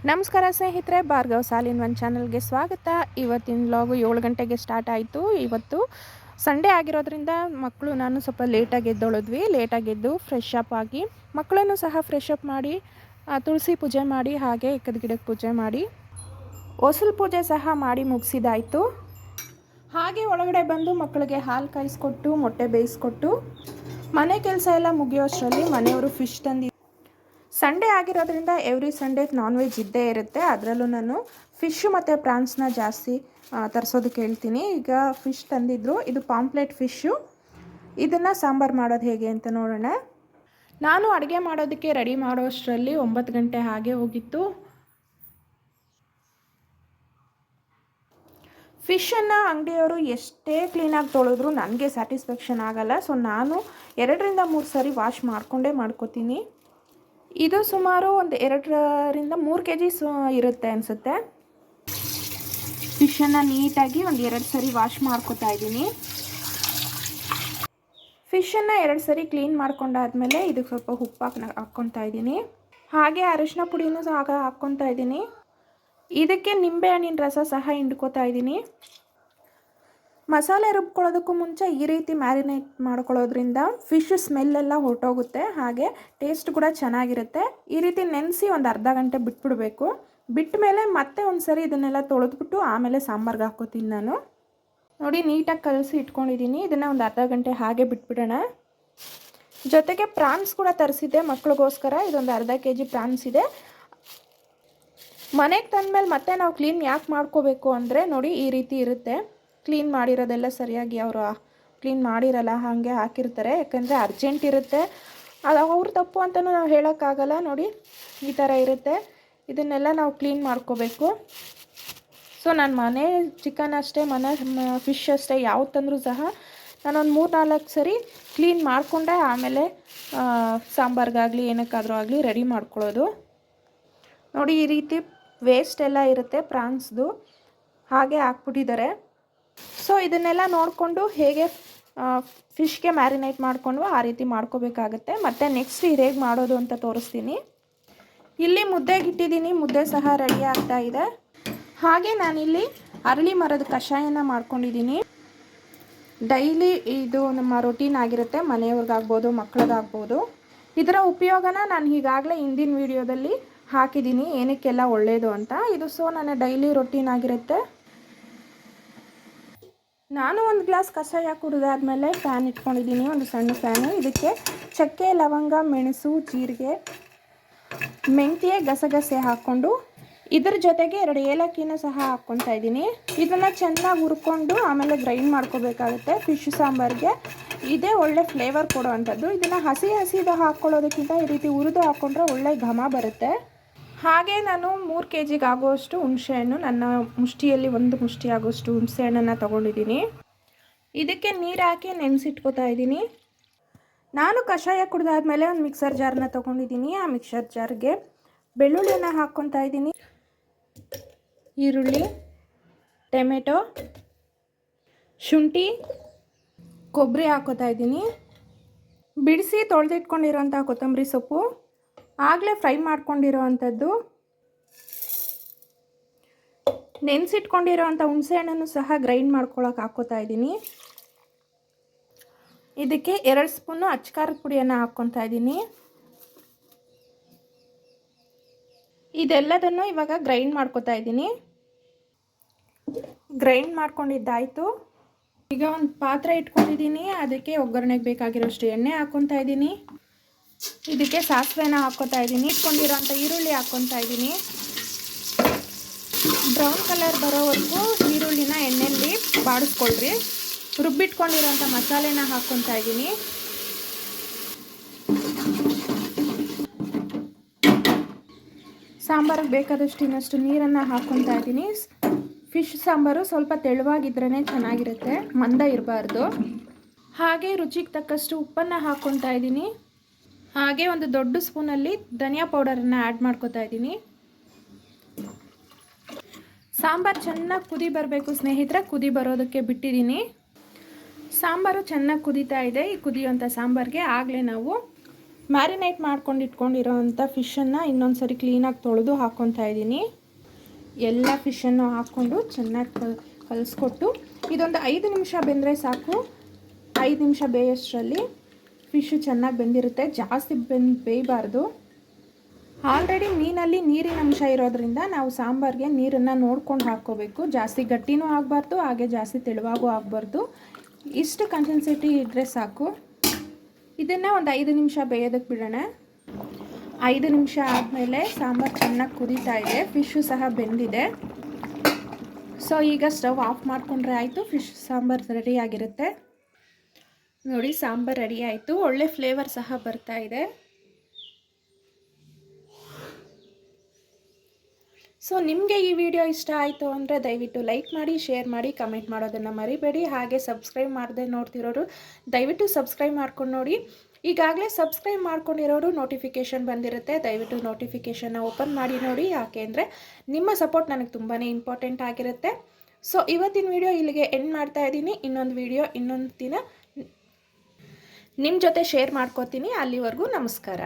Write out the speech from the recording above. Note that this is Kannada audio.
ನಮಸ್ಕಾರ ಸ್ನೇಹಿತರೆ, ಭಾರ್ಗವ್ ಸಾಲಿನ್ ಒನ್ ಚಾನಲ್ಗೆ ಸ್ವಾಗತ. ಇವತ್ತಿನ ವ್ಲಾಗು 7 ಗಂಟೆಗೆ ಸ್ಟಾರ್ಟ್ ಆಯಿತು. ಇವತ್ತು ಸಂಡೇ ಆಗಿರೋದ್ರಿಂದ ಮಕ್ಕಳು ನಾನು ಸ್ವಲ್ಪ ಲೇಟಾಗಿ ಎದ್ದೊಳಿದ್ವಿ. ಲೇಟಾಗಿ ಎದ್ದು ಫ್ರೆಶ್ ಅಪ್ ಆಗಿ ಮಕ್ಕಳನ್ನು ಸಹ ಫ್ರೆಶ್ ಅಪ್ ಮಾಡಿ ತುಳಸಿ ಪೂಜೆ ಮಾಡಿ, ಹಾಗೆ ಎಕ್ಕದ ಗಿಡಕ್ಕೆ ಪೂಜೆ ಮಾಡಿ, ಹೊಸಲು ಪೂಜೆ ಸಹ ಮಾಡಿ ಮುಗಿಸಿದಾಯಿತು. ಹಾಗೆ ಒಳಗಡೆ ಬಂದು ಮಕ್ಕಳಿಗೆ ಹಾಲು ಕಾಯಿಸ್ಕೊಟ್ಟು ಮೊಟ್ಟೆ ಬೇಯಿಸ್ಕೊಟ್ಟು ಮನೆ ಕೆಲಸ ಎಲ್ಲ ಮುಗಿಯೋಷ್ಟರಲ್ಲಿ ಮನೆಯವರು ಫಿಶ್ ತಂದು, ಸಂಡೇ ಆಗಿರೋದ್ರಿಂದ ಎವ್ರಿ ಸಂಡೇ ನಾನ್ ವೆಜ್ ಇದ್ದೇ ಇರುತ್ತೆ. ಅದರಲ್ಲೂ ನಾನು ಫಿಶ್ಶು ಮತ್ತು ಪ್ರಾನ್ಸ್ನ ಜಾಸ್ತಿ ತರಿಸೋದಕ್ಕೆ ಹೇಳ್ತೀನಿ. ಈಗ ಫಿಶ್ ತಂದಿದ್ರು, ಇದು ಪಾಂಪ್ಲೆಟ್ ಫಿಶ್ಶು. ಇದನ್ನು ಸಾಂಬಾರು ಮಾಡೋದು ಹೇಗೆ ಅಂತ ನೋಡೋಣ. ನಾನು ಅಡುಗೆ ಮಾಡೋದಕ್ಕೆ ರೆಡಿ ಮಾಡೋಷ್ಟರಲ್ಲಿ 9 ಗಂಟೆ ಹಾಗೆ ಹೋಗಿತ್ತು. ಫಿಶನ್ನು ಅಂಗಡಿಯವರು ಎಷ್ಟೇ ಕ್ಲೀನಾಗಿ ತೊಳೆದ್ರೂ ನನಗೆ ಸ್ಯಾಟಿಸ್ಫ್ಯಾಕ್ಷನ್ ಆಗೋಲ್ಲ. ಸೊ ನಾನು 2ರಿಂದ 3 ಸರಿ ವಾಶ್ ಮಾಡ್ಕೋತೀನಿ. ಇದು ಸುಮಾರು ಒಂದು 2ರಿಂದ 3 kg ಇರುತ್ತೆ ಅನಿಸುತ್ತೆ. ಫಿಶನ್ನು ನೀಟಾಗಿ ಒಂದು 2 ಸರಿ ವಾಶ್ ಮಾಡ್ಕೋತಾ ಇದ್ದೀನಿ. ಫಿಶನ್ನು 2 ಸರಿ ಕ್ಲೀನ್ ಮಾಡ್ಕೊಂಡಾದ್ಮೇಲೆ ಇದಕ್ಕೆ ಸ್ವಲ್ಪ ಉಪ್ಪು ಹಾಕ್ಕೊತಾ ಇದ್ದೀನಿ. ಹಾಗೆ ಅರಿಶಿನ ಪುಡಿನೂ ಸಹ ಹಾಕ್ಕೊತಾ ಇದ್ದೀನಿ. ಇದಕ್ಕೆ ನಿಂಬೆ ಹಣ್ಣಿನ ರಸ ಸಹ ಹಿಂಡ್ಕೋತಾ ಇದ್ದೀನಿ. ಮಸಾಲೆ ರುಬ್ಕೊಳ್ಳೋದಕ್ಕೂ ಮುಂಚೆ ಈ ರೀತಿ ಮ್ಯಾರಿನೇಟ್ ಮಾಡ್ಕೊಳ್ಳೋದ್ರಿಂದ ಫಿಶ್ ಸ್ಮೆಲ್ಲೆಲ್ಲ ಹೊರಟೋಗುತ್ತೆ, ಹಾಗೆ ಟೇಸ್ಟ್ ಕೂಡ ಚೆನ್ನಾಗಿರುತ್ತೆ. ಈ ರೀತಿ ನೆನೆಸಿ ಒಂದು ಅರ್ಧ ಗಂಟೆ ಬಿಟ್ಬಿಡಬೇಕು. ಬಿಟ್ಟ ಮೇಲೆ ಮತ್ತೆ ಒಂದು ಸರಿ ಇದನ್ನೆಲ್ಲ ತೊಳೆದ್ಬಿಟ್ಟು ಆಮೇಲೆ ಸಾಂಬಾರ್ಗೆ ಹಾಕ್ಕೋತೀನಿ ನಾನು. ನೋಡಿ, ನೀಟಾಗಿ ಕಲಸಿ ಇಟ್ಕೊಂಡಿದ್ದೀನಿ. ಇದನ್ನು ಒಂದು ಅರ್ಧ ಗಂಟೆ ಹಾಗೆ ಬಿಟ್ಬಿಡೋಣ. ಜೊತೆಗೆ ಪ್ರಾನ್ಸ್ ಕೂಡ ತರಿಸಿದ್ದೆ ಮಕ್ಳಿಗೋಸ್ಕರ. ಇದೊಂದು ಅರ್ಧ kg ಪ್ರಾನ್ಸ್ ಇದೆ. ಮನೆಗೆ ತಂದಮೇಲೆ ಮತ್ತೆ ನಾವು ಕ್ಲೀನ್ ಯಾಕೆ ಮಾಡ್ಕೋಬೇಕು ಅಂದರೆ, ನೋಡಿ ಈ ರೀತಿ ಇರುತ್ತೆ. ಕ್ಲೀನ್ ಮಾಡಿರೋದೆಲ್ಲ ಸರಿಯಾಗಿ ಅವರು ಕ್ಲೀನ್ ಮಾಡಿರಲ್ಲ, ಹಾಗೆ ಹಾಕಿರ್ತಾರೆ. ಯಾಕಂದರೆ ಅರ್ಜೆಂಟ್ ಇರುತ್ತೆ, ಅದು ಅವ್ರ ತಪ್ಪು ಅಂತಲೂ ನಾವು ಹೇಳೋಕ್ಕಾಗಲ್ಲ. ನೋಡಿ ಈ ಥರ ಇರುತ್ತೆ. ಇದನ್ನೆಲ್ಲ ನಾವು ಕ್ಲೀನ್ ಮಾಡ್ಕೋಬೇಕು. ಸೊ ನಾನು ಮನೆ ಚಿಕನ್ ಅಷ್ಟೇ, ಮನೆ ಫಿಶ್ ಅಷ್ಟೇ, ಯಾವ್ದು ತಂದರೂ ಸಹ ನಾನೊಂದು 3-4 ಸರಿ ಕ್ಲೀನ್ ಮಾಡಿಕೊಂಡೆ ಆಮೇಲೆ ಸಾಂಬಾರ್ಗಾಗಲಿ ಏನಕ್ಕಾದರೂ ಆಗಲಿ ರೆಡಿ ಮಾಡ್ಕೊಳ್ಳೋದು. ನೋಡಿ ಈ ರೀತಿ ವೇಸ್ಟ್ ಎಲ್ಲ ಇರುತ್ತೆ ಪ್ರಾನ್ಸ್ದು, ಹಾಗೆ ಹಾಕ್ಬಿಟ್ಟಿದ್ದಾರೆ. ಸೊ ಇದನ್ನೆಲ್ಲ ನೋಡಿಕೊಂಡು ಹೇಗೆ ಫಿಶ್ಗೆ ಮ್ಯಾರಿನೇಟ್ ಮಾಡಿಕೊಂಡು ಆ ರೀತಿ ಮಾಡ್ಕೋಬೇಕಾಗತ್ತೆ. ಮತ್ತು ನೆಕ್ಸ್ಟ್ ಇದು ಹೇಗೆ ಮಾಡೋದು ಅಂತ ತೋರಿಸ್ತೀನಿ. ಇಲ್ಲಿ ಮುದ್ದೆಗೆ ಇಟ್ಟಿದ್ದೀನಿ, ಮುದ್ದೆ ಸಹ ರೆಡಿ ಆಗ್ತಾ ಇದೆ. ಹಾಗೆ ನಾನಿಲ್ಲಿ ಅರಳಿ ಮರದ ಕಷಾಯನ ಮಾಡ್ಕೊಂಡಿದ್ದೀನಿ. ಡೈಲಿ ಇದು ನಮ್ಮ ರೊಟೀನ್ ಆಗಿರುತ್ತೆ, ಮನೆಯವ್ರಿಗಾಗ್ಬೋದು ಮಕ್ಕಳಿಗಾಗ್ಬೋದು. ಇದರ ಉಪಯೋಗನ ನಾನು ಈಗಾಗಲೇ ಹಿಂದಿನ ವೀಡಿಯೋದಲ್ಲಿ ಹಾಕಿದ್ದೀನಿ, ಏನಕ್ಕೆಲ್ಲ ಒಳ್ಳೆಯದು ಅಂತ. ಇದು ಸೊ ನನ್ನ ಡೈಲಿ ರೊಟೀನ್ ಆಗಿರುತ್ತೆ. ನಾನು ಒಂದು ಗ್ಲಾಸ್ ಕಷಾಯ ಕುಡಿದಾದ್ಮೇಲೆ ಫ್ಯಾನ್ ಇಟ್ಕೊಂಡಿದ್ದೀನಿ, ಒಂದು ಸಣ್ಣ ಫ್ಯಾನು. ಇದಕ್ಕೆ ಚಕ್ಕೆ, ಲವಂಗ, ಮೆಣಸು, ಜೀರಿಗೆ, ಮೆಂತ್ಯ, ಗಸಗಸೆ ಹಾಕ್ಕೊಂಡು ಇದ್ರ ಜೊತೆಗೆ 2 ಏಲಕ್ಕಿನ ಸಹ ಹಾಕ್ಕೊತಾ ಇದ್ದೀನಿ. ಇದನ್ನು ಚೆನ್ನಾಗಿ ಹುರ್ಕೊಂಡು ಆಮೇಲೆ ಗ್ರೈಂಡ್ ಮಾಡ್ಕೋಬೇಕಾಗುತ್ತೆ. ಫಿಶ್ ಸಾಂಬಾರಿಗೆ ಇದೇ ಒಳ್ಳೆ ಫ್ಲೇವರ್ ಕೊಡೋವಂಥದ್ದು. ಇದನ್ನು ಹಸಿದು ಹಾಕ್ಕೊಳ್ಳೋದಕ್ಕಿಂತ ಈ ರೀತಿ ಹುರಿದು ಹಾಕ್ಕೊಂಡ್ರೆ ಒಳ್ಳೆ ಘಮ ಬರುತ್ತೆ. ಹಾಗೆ ನಾನು 3 kg ಆಗುವಷ್ಟು ಹುಣಸೆಹಣ್ಣು, ನನ್ನ ಮುಷ್ಟಿಯಲ್ಲಿ 1 ಮುಷ್ಟಿ ಆಗುವಷ್ಟು ಹುಣಸೆಹಣ್ಣನ್ನು ತೊಗೊಂಡಿದ್ದೀನಿ. ಇದಕ್ಕೆ ನೀರು ಹಾಕಿ ನೆನೆಸಿಟ್ಕೋತಾ ಇದ್ದೀನಿ. ನಾನು ಕಷಾಯ ಕುಡಿದಾದ್ಮೇಲೆ ಒಂದು ಮಿಕ್ಸರ್ ಜಾರನ್ನ ತೊಗೊಂಡಿದ್ದೀನಿ. ಆ ಮಿಕ್ಸರ್ ಜಾರ್ಗೆ ಬೆಳ್ಳುಳ್ಳಿಯನ್ನು ಹಾಕ್ಕೊತಾ ಇದ್ದೀನಿ, ಈರುಳ್ಳಿ, ಟೊಮೆಟೊ, ಶುಂಠಿ, ಕೊಬ್ಬರಿ ಹಾಕ್ಕೋತಾ ಇದ್ದೀನಿ. ಬಿಡಿಸಿ ತೊಳೆದಿಟ್ಕೊಂಡಿರೋಂಥ ಕೊತ್ತಂಬರಿ ಸೊಪ್ಪು, ಆಗಲೇ ಫ್ರೈ ಮಾಡ್ಕೊಂಡಿರೋ ಅಂಥದ್ದು, ನೆನೆಸಿಟ್ಕೊಂಡಿರೋವಂಥ ಹುಣಸೆಹಣ್ಣನ್ನು ಸಹ ಗ್ರೈಂಡ್ ಮಾಡ್ಕೊಳ್ಳೋಕೆ ಹಾಕ್ಕೋತಾ ಇದ್ದೀನಿ. ಇದಕ್ಕೆ 2 ಸ್ಪೂನು ಅಚ್ಚಕಾರದ ಪುಡಿಯನ್ನು ಹಾಕ್ಕೊತಾ ಇದ್ದೀನಿ. ಇದೆಲ್ಲದನ್ನು ಇವಾಗ ಗ್ರೈಂಡ್ ಮಾಡ್ಕೋತಾ ಇದ್ದೀನಿ. ಗ್ರೈಂಡ್ ಮಾಡ್ಕೊಂಡಿದ್ದಾಯಿತು. ಈಗ ಒಂದು ಪಾತ್ರೆ ಇಟ್ಕೊಂಡಿದ್ದೀನಿ, ಅದಕ್ಕೆ ಒಗ್ಗರಣೆಗೆ ಬೇಕಾಗಿರೋಷ್ಟು ಎಣ್ಣೆ ಹಾಕ್ಕೊತಾ ಇದ್ದೀನಿ. ಇದಕ್ಕೆ ಸಾಸಿವೆನ ಹಾಕ್ಕೋತಾ ಇದ್ದೀನಿ. ಇಟ್ಕೊಂಡಿರೋಂಥ ಈರುಳ್ಳಿ ಹಾಕ್ಕೊತಾ ಇದ್ದೀನಿ. ಬ್ರೌನ್ ಕಲರ್ ಬರೋವರೆಗೂ ಈರುಳ್ಳಿನ ಎಣ್ಣೆಯಲ್ಲಿ ಬಾಡಿಸ್ಕೊಳ್ರಿ. ರುಬ್ಬಿಟ್ಕೊಂಡಿರೋಂಥ ಮಸಾಲೆನ ಹಾಕ್ಕೊತಾ ಇದ್ದೀನಿ. ಸಾಂಬಾರಿಗೆ ಬೇಕಾದಷ್ಟು ಇನ್ನಷ್ಟು ನೀರನ್ನು ಹಾಕ್ಕೊತಾ ಇದ್ದೀನಿ. ಫಿಶ್ ಸಾಂಬಾರು ಸ್ವಲ್ಪ ತೆಳುವಾಗಿದ್ರೇ ಚೆನ್ನಾಗಿರುತ್ತೆ, ಮಂದ ಇರಬಾರ್ದು. ಹಾಗೆ ರುಚಿಗೆ ತಕ್ಕಷ್ಟು ಉಪ್ಪನ್ನು ಹಾಕ್ಕೊತಾ ಇದ್ದೀನಿ. ಹಾಗೆ ಒಂದು ದೊಡ್ಡ ಸ್ಪೂನಲ್ಲಿ ಧನಿಯಾ ಪೌಡರನ್ನು ಆ್ಯಡ್ ಮಾಡ್ಕೋತಾ ಇದ್ದೀನಿ. ಸಾಂಬಾರು ಚೆನ್ನಾಗಿ ಕುದಿ ಬರಬೇಕು ಸ್ನೇಹಿತರೆ, ಕುದಿ ಬರೋದಕ್ಕೆ ಬಿಟ್ಟಿದ್ದೀನಿ. ಸಾಂಬಾರು ಚೆನ್ನಾಗಿ ಕುದೀತಾ ಇದೆ. ಈ ಕುದಿಯುವಂಥ ಸಾಂಬಾರಿಗೆ ಆಗಲೇ ನಾವು ಮ್ಯಾರಿನೇಟ್ ಮಾಡ್ಕೊಂಡು ಇಟ್ಕೊಂಡಿರೋವಂಥ ಫಿಶನ್ನು ಇನ್ನೊಂದು ಸರಿ ಕ್ಲೀನಾಗಿ ತೊಳೆದು ಹಾಕ್ಕೊತಾ ಇದ್ದೀನಿ. ಎಲ್ಲ ಫಿಶನ್ನು ಹಾಕ್ಕೊಂಡು ಚೆನ್ನಾಗಿ ಕಲಿಸ್ಕೊಟ್ಟು ಇದೊಂದು 5 ನಿಮಿಷ ಬೆಂದರೆ ಸಾಕು. 5 ನಿಮಿಷ ಬೇಯೋಷ್ಟರಲ್ಲಿ ಫಿಶು ಚೆನ್ನಾಗಿ ಬೆಂದಿರುತ್ತೆ. ಜಾಸ್ತಿ ಬೇಯಬಾರ್ದು. ಆಲ್ರೆಡಿ ಮೀನಲ್ಲಿ ನೀರಿನ ಅಂಶ ಇರೋದ್ರಿಂದ ನಾವು ಸಾಂಬಾರಿಗೆ ನೀರನ್ನು ನೋಡ್ಕೊಂಡು ಹಾಕ್ಕೋಬೇಕು. ಜಾಸ್ತಿ ಗಟ್ಟಿನೂ ಆಗಬಾರ್ದು, ಹಾಗೆ ಜಾಸ್ತಿ ತೆಳುವಾಗೂ ಆಗಬಾರ್ದು. ಇಷ್ಟು ಕನ್ಸಿಸ್ಟೆನ್ಸಿ ಇದ್ದರೆ ಸಾಕು. ಇದನ್ನು ಒಂದು 5 ನಿಮಿಷ ಬೇಯೋದಕ್ಕೆ ಬಿಡೋಣ. 5 ನಿಮಿಷ ಆದಮೇಲೆ ಸಾಂಬಾರು ಚೆನ್ನಾಗಿ ಕುದೀತಾ ಇದೆ, ಫಿಶು ಸಹ ಬೆಂದಿದೆ. ಸೊ ಈಗ ಸ್ಟವ್ ಆಫ್ ಮಾಡಿಕೊಂಡ್ರೆ ಆಯಿತು, ಫಿಶ್ ಸಾಂಬಾರು ರೆಡಿಯಾಗಿರುತ್ತೆ. ನೋಡಿ ಸಾಂಬಾರು ರೆಡಿ ಆಯಿತು. ಒಳ್ಳೆ ಫ್ಲೇವರ್ ಸಹ ಬರ್ತಾ ಇದೆ. ಸೊ ನಿಮಗೆ ಈ ವಿಡಿಯೋ ಇಷ್ಟ ಆಯಿತು ಅಂದರೆ ದಯವಿಟ್ಟು ಲೈಕ್ ಮಾಡಿ, ಶೇರ್ ಮಾಡಿ, ಕಮೆಂಟ್ ಮಾಡೋದನ್ನು ಮರಿಬೇಡಿ. ಹಾಗೆ ಸಬ್ಸ್ಕ್ರೈಬ್ ಮಾಡದೆ ನೋಡ್ತಿರೋರು ದಯವಿಟ್ಟು ಸಬ್ಸ್ಕ್ರೈಬ್ ಮಾಡ್ಕೊಂಡು ನೋಡಿ. ಈಗಾಗಲೇ ಸಬ್ಸ್ಕ್ರೈಬ್ ಮಾಡ್ಕೊಂಡಿರೋರು ನೋಟಿಫಿಕೇಷನ್ ಬಂದಿರುತ್ತೆ, ದಯವಿಟ್ಟು ನೋಟಿಫಿಕೇಷನ್ನ ಓಪನ್ ಮಾಡಿ ನೋಡಿ. ಯಾಕೆ ಅಂದರೆ ನಿಮ್ಮ ಸಪೋರ್ಟ್ ನನಗೆ ತುಂಬಾ ಇಂಪಾರ್ಟೆಂಟ್ ಆಗಿರುತ್ತೆ. ಸೊ ಇವತ್ತಿನ ವಿಡಿಯೋ ಇಲ್ಲಿಗೆ ಎಂಡ್ ಮಾಡ್ತಾ ಇದ್ದೀನಿ. ಇನ್ನೊಂದು ವಿಡಿಯೋ ಇನ್ನೊಂದು ದಿನ ನಿಮ್ಮ ಜೊತೆ ಶೇರ್ ಮಾಡ್ಕೋತೀನಿ. ಅಲ್ಲಿವರೆಗೂ ನಮಸ್ಕಾರ.